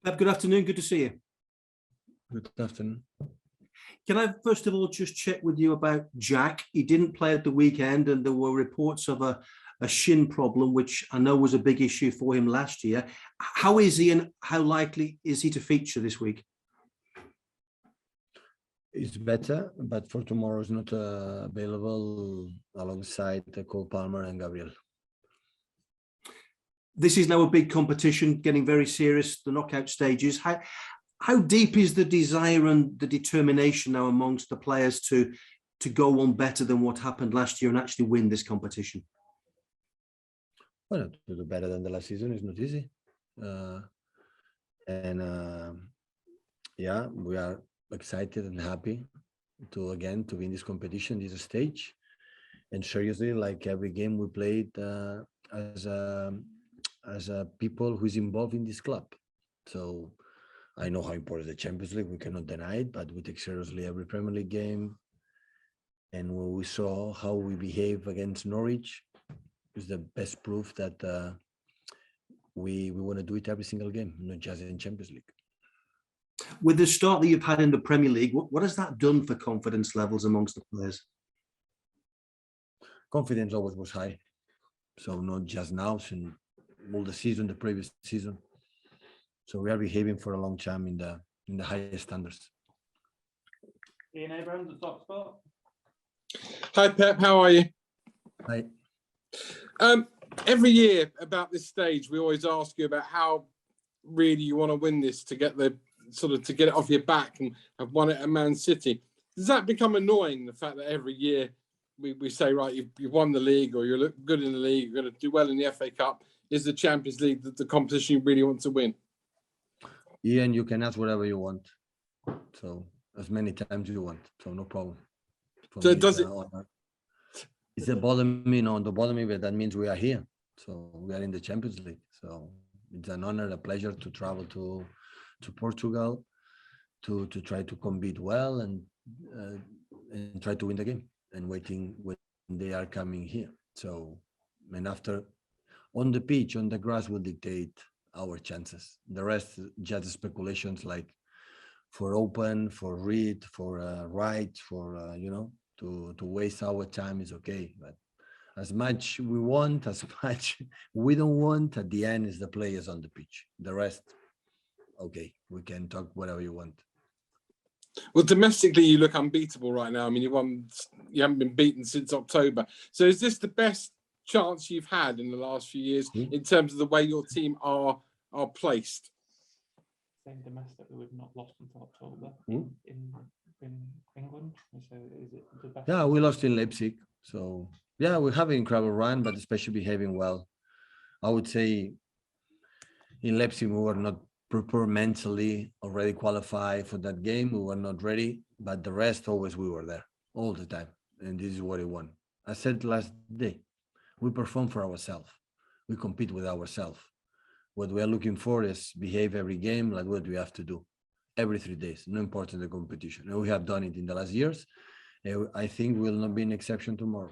Pep, good afternoon. Good to see you. Good afternoon. Can I first of all just check with you about Jack? He didn't play at the weekend, and there were reports of a shin problem, which I know was a big issue for him last year. How is he, and how likely is he to feature this week? It's better, but for tomorrow is not available alongside Cole Palmer and Gabriel. This is now a big competition, getting very serious, the knockout stages. How deep is the desire and the determination now amongst the players to go on better than what happened last year and actually win this competition? Well, to do better than the last season is not easy. Yeah, we are excited and happy to win this competition, this stage. And seriously, like every game we played as a people who's involved in this club. So I know how important the Champions League, we cannot deny it, but we take seriously every Premier League game. And when we saw how we behave against Norwich, is the best proof that we want to do it every single game, not just in Champions League. With the start that you've had in the Premier League, what has that done for confidence levels amongst the players? Confidence always was high. So not just now, since all the season, the previous season. So we are behaving for a long time in the highest standards. Ian Abrahams at Top Sport. Hi Pep, how are you? Hi. Every year about this stage, we always ask you about how really you want to win this to get to get it off your back and have won it at Man City. Does that become annoying, the fact that every year we say, right, you've won the league, or you look good in the league, you're going to do well in the FA Cup? Is the Champions League the competition you really want to win? Ian, you can ask whatever you want. So as many times you want. So no problem. So does it? It's a bother me, no, the bother me, but that means we are here. So we are in the Champions League. So it's an honor, a pleasure to travel to Portugal to try to compete well and try to win the game, and waiting when they are coming here. So, and after on the pitch, on the grass will dictate our chances. The rest just speculations, like for open, for read, for right, for to waste our time is okay. But as much we want, as much we don't want, at the end is the players on the pitch. The rest, okay, we can talk whatever you want. Well, domestically, you look unbeatable right now. I mean, you haven't been beaten since October. So is this the best chance you've had in the last few years in terms of the way your team are placed? Same domestically, we've not lost until October in England. So is it the best? Yeah, we lost in Leipzig. So yeah, we have an incredible run, but especially behaving well. I would say in Leipzig we were not prepared mentally, already qualified for that game. We were not ready, but the rest always we were there all the time. And this is what we won. I said last day, we perform for ourselves. We compete with ourselves. What we are looking for is behave every game like what we have to do every 3 days, no important the competition. And we have done it in the last years. I think will not be an exception tomorrow.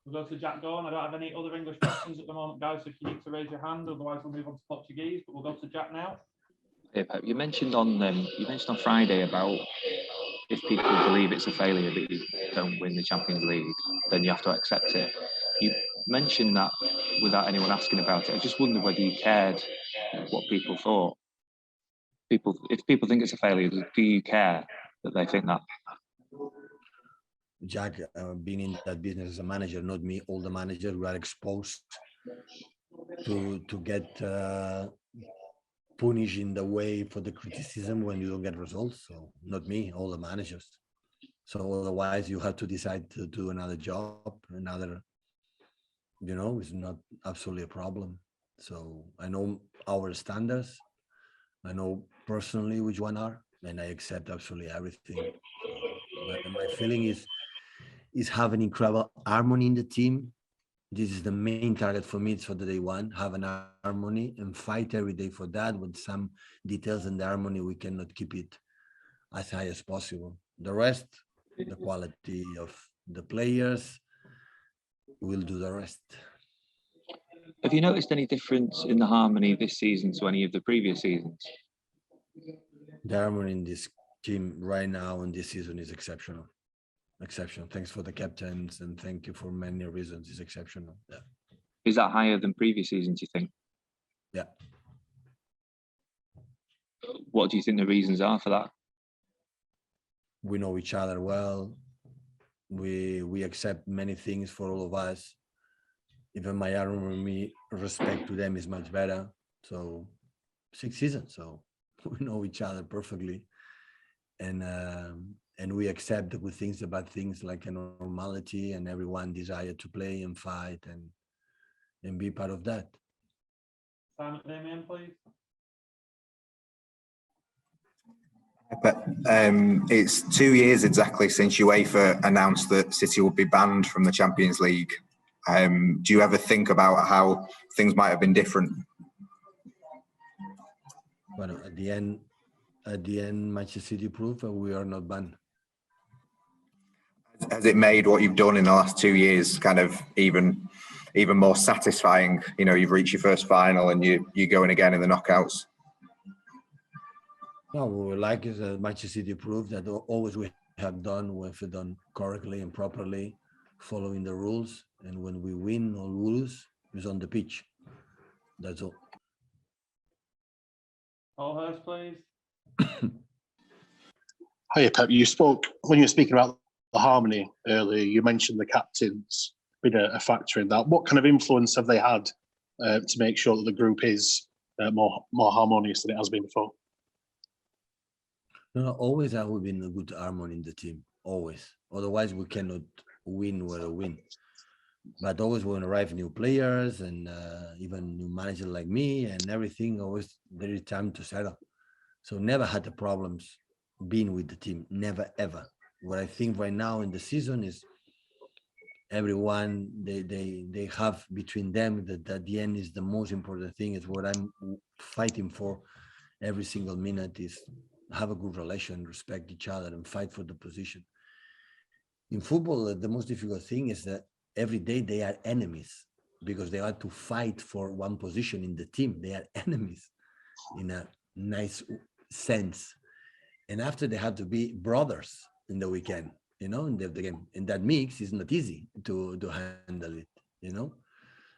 We'll go to Jack Dawn. I don't have any other English questions at the moment, guys. So if you need to raise your hand, otherwise we'll move on to Portuguese. But we'll go to Jack now. Hey, Pep, you mentioned on Friday about if people believe it's a failure that you don't win the Champions League, then you have to accept it. You mentioned that without anyone asking about it. I just wondered whether you cared what people thought. If people think it's a failure, do you care that they think that? Jack, being in that business as a manager, not me, all the managers, we are exposed to get punished in the way for the criticism when you don't get results. So not me, all the managers. So otherwise you have to decide to do another job, it's not absolutely a problem. So I know our standards. I know personally which one are, and I accept absolutely everything. My feeling is having incredible harmony in the team. This is the main target for me. It's for the day one, have an harmony and fight every day for that. With some details in the harmony, we cannot keep it as high as possible. The rest, the quality of the players will do the rest. Have you noticed any difference in the harmony this season to any of the previous seasons? The harmony in this team right now in this season is exceptional. Exceptional. Thanks for the captains and thank you for many reasons. It's exceptional. Yeah. Is that higher than previous seasons, you think? Yeah. What do you think the reasons are for that? We know each other well. We accept many things for all of us. Even my army respect to them is much better. So 6 seasons, so we know each other perfectly, and we accept the good things, the bad things, like a normality, and everyone desire to play and fight and be part of that. Simon, Damien, please. But it's 2 years exactly since UEFA announced that City would be banned from the Champions League. Do you ever think about how things might have been different? But at the end, Manchester City proved that we are not banned. Has it made what you've done in the last 2 years kind of even more satisfying? You know, you've reached your first final and you're going again in the knockouts. No, what we like is that Manchester City proved that always we have done, we've done correctly and properly, following the rules. And when we win or lose, it's on the pitch. That's all. Allhurst, please. Hiya, Pep. You spoke, when you were speaking about the harmony earlier, you mentioned the captains being a factor in that. What kind of influence have they had to make sure that the group is more harmonious than it has been before? No, always have been a good harmony in the team, always. Otherwise, we cannot win or win. But always when arrive new players and even new manager like me and everything, always there is time to settle. So never had the problems being with the team, never ever. What I think right now in the season is everyone they have between them that at the end is the most important thing. Is what I'm fighting for every single minute is have a good relation, respect each other, and fight for the position. In football, the most difficult thing is that every day they are enemies because they have to fight for one position in the team. They are enemies in a nice sense. And after they have to be brothers in the weekend, you know, in the game. And that mix is not easy to handle it, you know.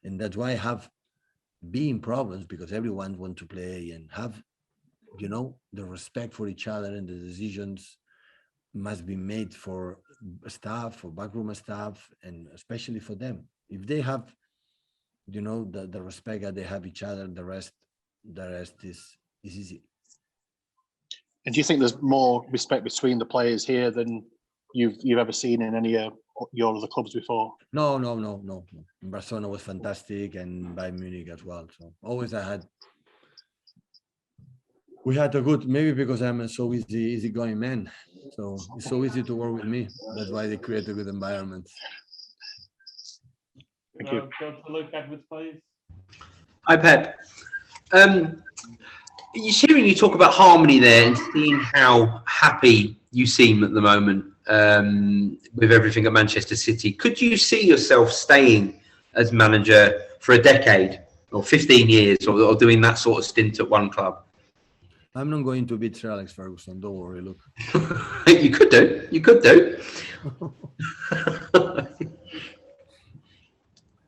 And that's why I have been problems because everyone wants to play and have, you know, the respect for each other and the decisions must be made for staff, for backroom staff, and especially for them. If they have, you know, the respect that they have each other, the rest is easy. And do you think there's more respect between the players here than you've ever seen in any of your other clubs before? No. Barcelona was fantastic, and Bayern Munich as well. So always we had a good, maybe because I'm a so easygoing man. So it's so easy to work with me. That's why they create a good environment. Thank you. Go to Luke Edwards, please. Hi, Pep. Hearing you talk about harmony there and seeing how happy you seem at the moment with everything at Manchester City, could you see yourself staying as manager for a decade or 15 years or doing that sort of stint at one club? I'm not going to beat Sir Alex Ferguson. Don't worry, look. You could do. You could do.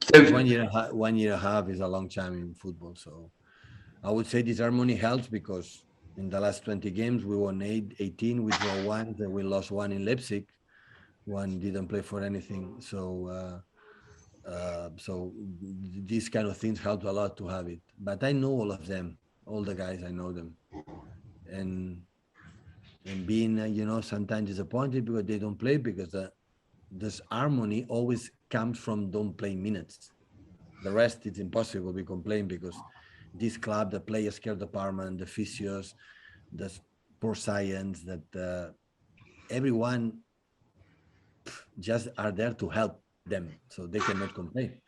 So, 1 year and a half is a long time in football. So I would say this harmony helps because in the last 20 games, we won 18, we draw 1, then we lost 1 in Leipzig. 1 didn't play for anything. So so these kind of things help a lot to have it. But I know all of them, all the guys, I know them. And being, you know, sometimes disappointed because they don't play because this harmony always comes from don't play minutes. The rest is impossible. We complain because this club, the players care department, the physios, the sport science, that everyone just are there to help them, so they cannot complain.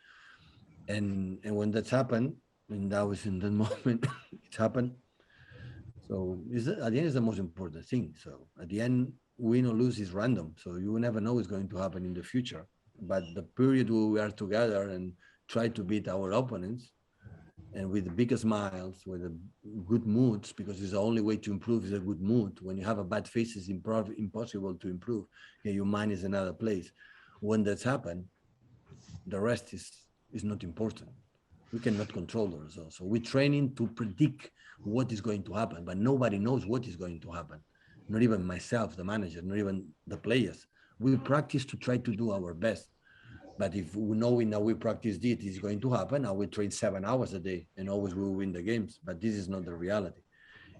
And when that's happened, and that was in that moment, it happened. So at the end, is the most important thing. So at the end, win or lose is random. So you will never know what's going to happen in the future. But the period where we are together and try to beat our opponents and with the biggest smiles, with the good moods, because it's the only way to improve is a good mood. When you have a bad face, it's impossible to improve. Okay, your mind is another place. When that's happened, the rest is not important. We cannot control the results. So we're training to predict what is going to happen, but nobody knows what is going to happen. Not even myself, the manager, not even the players. We practice to try to do our best. But if we know in we practice it is going to happen, I will train 7 hours a day and always we will win the games. But this is not the reality.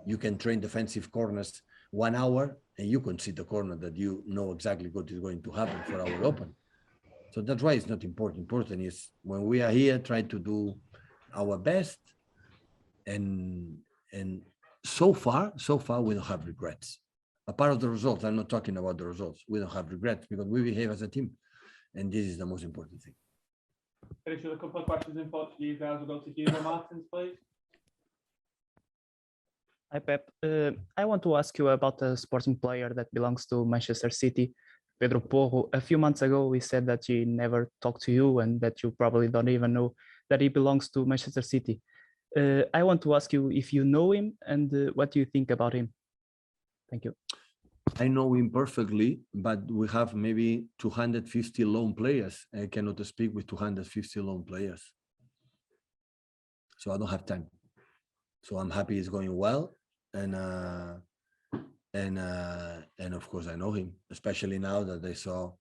You can train defensive corners 1 hour and you can see the corner that you know exactly what is going to happen for our open. So that's why it's not important. Important is when we are here, try to do our best. And so far we don't have regrets. A part of the results, I'm not talking about the results. We don't have regrets because we behave as a team. And this is the most important thing. Finish with a couple of questions in Portuguese, guys. We'll go to Hugo Martins, please. Hi, Pep. I want to ask you about a sporting player that belongs to Manchester City, Pedro Porro. A few months ago, he said that he never talked to you and that you probably don't even know that he belongs to Manchester City. I want to ask you if you know him and what do you think about him? Thank you. I know him perfectly, but we have maybe 250 loan players. I cannot speak with 250 loan players. So I don't have time. So I'm happy he's going well. And of course I know him, especially now that I saw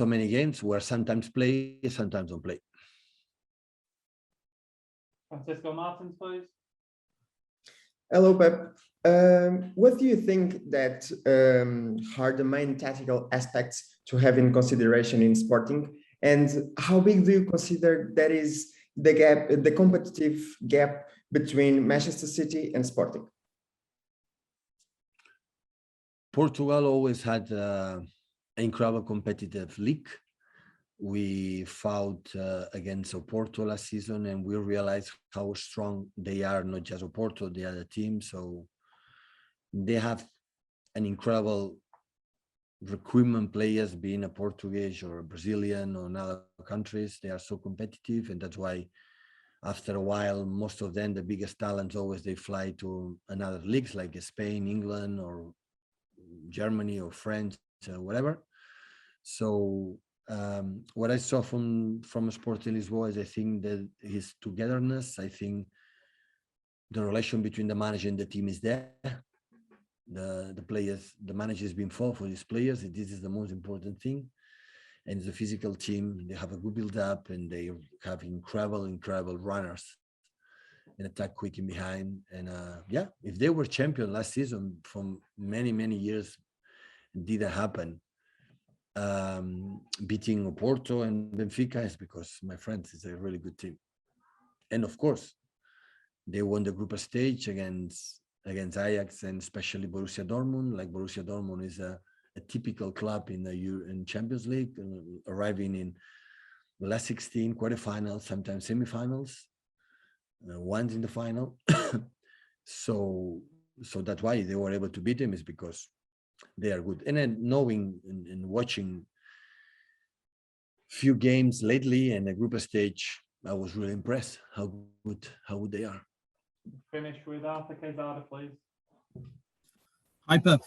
many games where sometimes play, sometimes don't play. Francisco Martins, please. Hello, Pep. What do you think that are the main tactical aspects to have in consideration in Sporting, and how big do you consider that is the gap, the competitive gap between Manchester City and Sporting? Portugal always had an incredible competitive league. We fought against Oporto last season, and we realized how strong they are, not just Oporto, the other team. So they have an incredible recruitment players, being a Portuguese or a Brazilian or in other countries. They are so competitive, and that's why after a while, most of them, the biggest talents, always they fly to another leagues like Spain, England, or Germany or France, whatever. So what I saw from Sporting Lisboa is I think that his togetherness, I think the relation between the manager and the team is there. The players, the manager has been fought for these players, and this is the most important thing. And it's a physical team. They have a good build up, and they have incredible runners and attack quick in behind. And yeah, if they were champion last season from many years, it didn't happen. Beating Oporto and Benfica is because, my friends, it's a really good team. And of course, they won the group stage against Ajax and especially Borussia Dortmund. Like Borussia Dortmund is a typical club in the Champions League, arriving in the last 16 quarterfinals, sometimes semifinals, once in the final. so that's why they were able to beat them, is because they are good. And then knowing and watching few games lately and the group stage, I was really impressed how good they are. Finish with Arthur Quezada, please. Hi, Pep.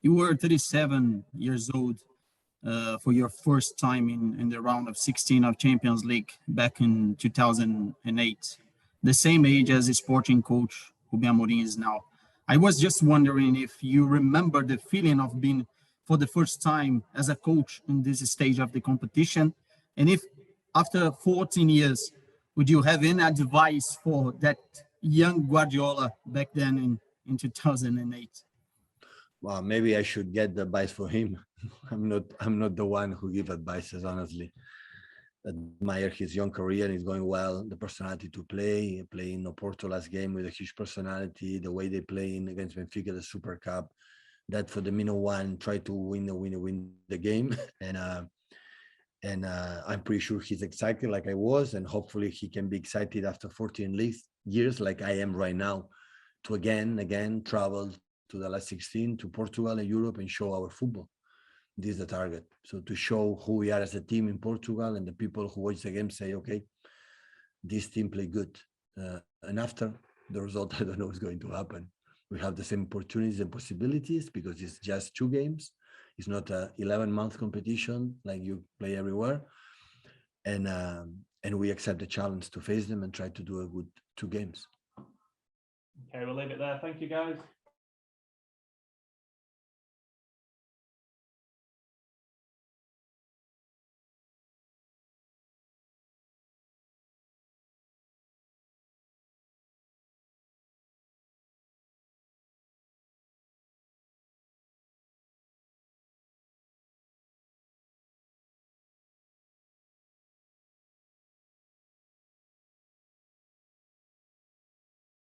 You were 37 years old for your first time in the round of 16 of Champions League back in 2008. The same age as the Sporting coach Rubén Amorim is now. I was just wondering if you remember the feeling of being for the first time as a coach in this stage of the competition, and if after 14 years, would you have any advice for that young Guardiola back then in 2008? Well, maybe I should get the advice for him. I'm not the one who give advices, honestly. Admire his young career, he's going well. The personality to play, playing Oporto last game with a huge personality, the way they play against Benfica, the Super Cup, that for the minute one, try to win the game. And I'm pretty sure he's excited like I was, and hopefully he can be excited after 14 years like I am right now to again travel to the last 16 to Portugal and Europe and show our football. this is the target. So to show who we are as a team in Portugal, and the people who watch the game say, okay, this team play good. And after the result, I don't know what's going to happen. We have the same opportunities and possibilities because it's just 2 games. It's not a 11-month competition like you play everywhere. And we accept the challenge to face them and try to do a good 2 games. Okay, we'll leave it there. Thank you, guys.